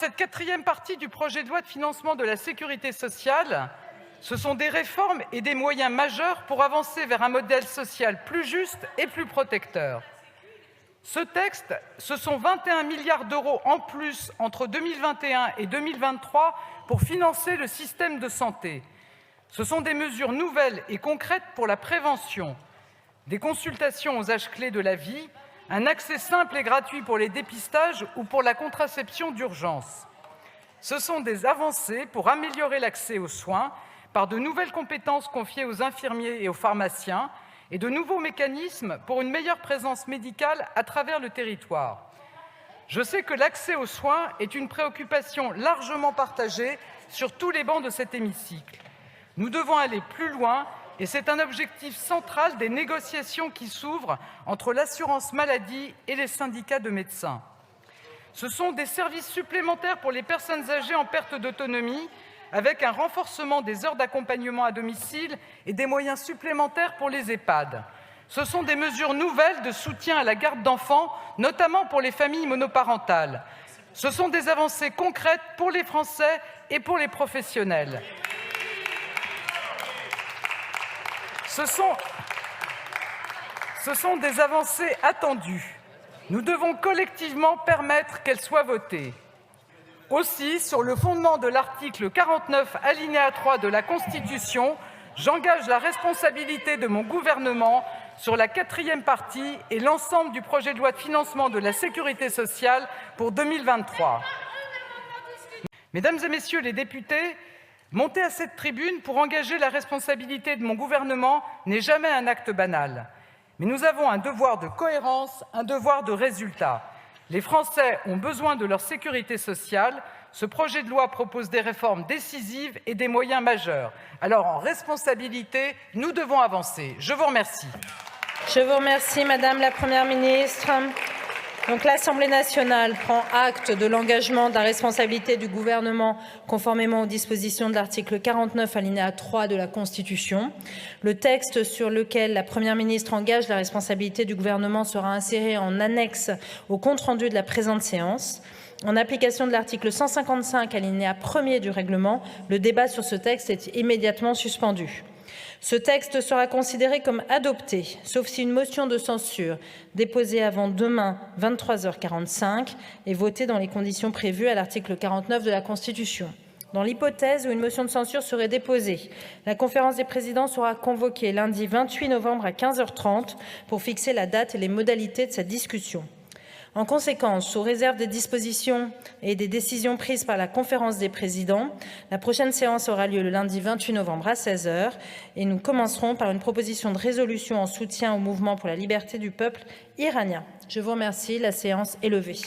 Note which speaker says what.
Speaker 1: Cette quatrième partie du projet de loi de financement de la sécurité sociale, ce sont des réformes et des moyens majeurs pour avancer vers un modèle social plus juste et plus protecteur. Ce texte, ce sont 21 milliards d'euros en plus entre 2021 et 2023 pour financer le système de santé. Ce sont des mesures nouvelles et concrètes pour la prévention, des consultations aux âges clés de la vie, un accès simple et gratuit pour les dépistages ou pour la contraception d'urgence. Ce sont des avancées pour améliorer l'accès aux soins par de nouvelles compétences confiées aux infirmiers et aux pharmaciens et de nouveaux mécanismes pour une meilleure présence médicale à travers le territoire. Je sais que l'accès aux soins est une préoccupation largement partagée sur tous les bancs de cet hémicycle. Nous devons aller plus loin et c'est un objectif central des négociations qui s'ouvrent entre l'assurance maladie et les syndicats de médecins. Ce sont des services supplémentaires pour les personnes âgées en perte d'autonomie, avec un renforcement des heures d'accompagnement à domicile et des moyens supplémentaires pour les EHPAD. Ce sont des mesures nouvelles de soutien à la garde d'enfants, notamment pour les familles monoparentales. Ce sont des avancées concrètes pour les Français et pour les professionnels. Ce sont des avancées attendues. Nous devons collectivement permettre qu'elles soient votées. Aussi, sur le fondement de l'article 49, alinéa 3 de la Constitution, j'engage la responsabilité de mon gouvernement sur la quatrième partie et l'ensemble du projet de loi de financement de la sécurité sociale pour 2023. Mesdames et messieurs les députés, monter à cette tribune pour engager la responsabilité de mon gouvernement n'est jamais un acte banal. Mais nous avons un devoir de cohérence, un devoir de résultat. Les Français ont besoin de leur sécurité sociale. Ce projet de loi propose des réformes décisives et des moyens majeurs. Alors, en responsabilité, nous devons avancer. Je vous remercie.
Speaker 2: Je vous remercie, Madame la Première ministre. Donc, l'Assemblée nationale prend acte de l'engagement de la responsabilité du gouvernement conformément aux dispositions de l'article 49 alinéa 3 de la Constitution. Le texte sur lequel la Première ministre engage la responsabilité du gouvernement sera inséré en annexe au compte-rendu de la présente séance. En application de l'article 155 alinéa 1er du règlement, le débat sur ce texte est immédiatement suspendu. Ce texte sera considéré comme adopté, sauf si une motion de censure déposée avant demain 23h45 est votée dans les conditions prévues à l'article 49 de la Constitution. Dans l'hypothèse où une motion de censure serait déposée, la conférence des présidents sera convoquée lundi 28 novembre à 15h30 pour fixer la date et les modalités de cette discussion. En conséquence, sous réserve des dispositions et des décisions prises par la conférence des présidents, la prochaine séance aura lieu le lundi 28 novembre à 16h et nous commencerons par une proposition de résolution en soutien au mouvement pour la liberté du peuple iranien. Je vous remercie. La séance est levée.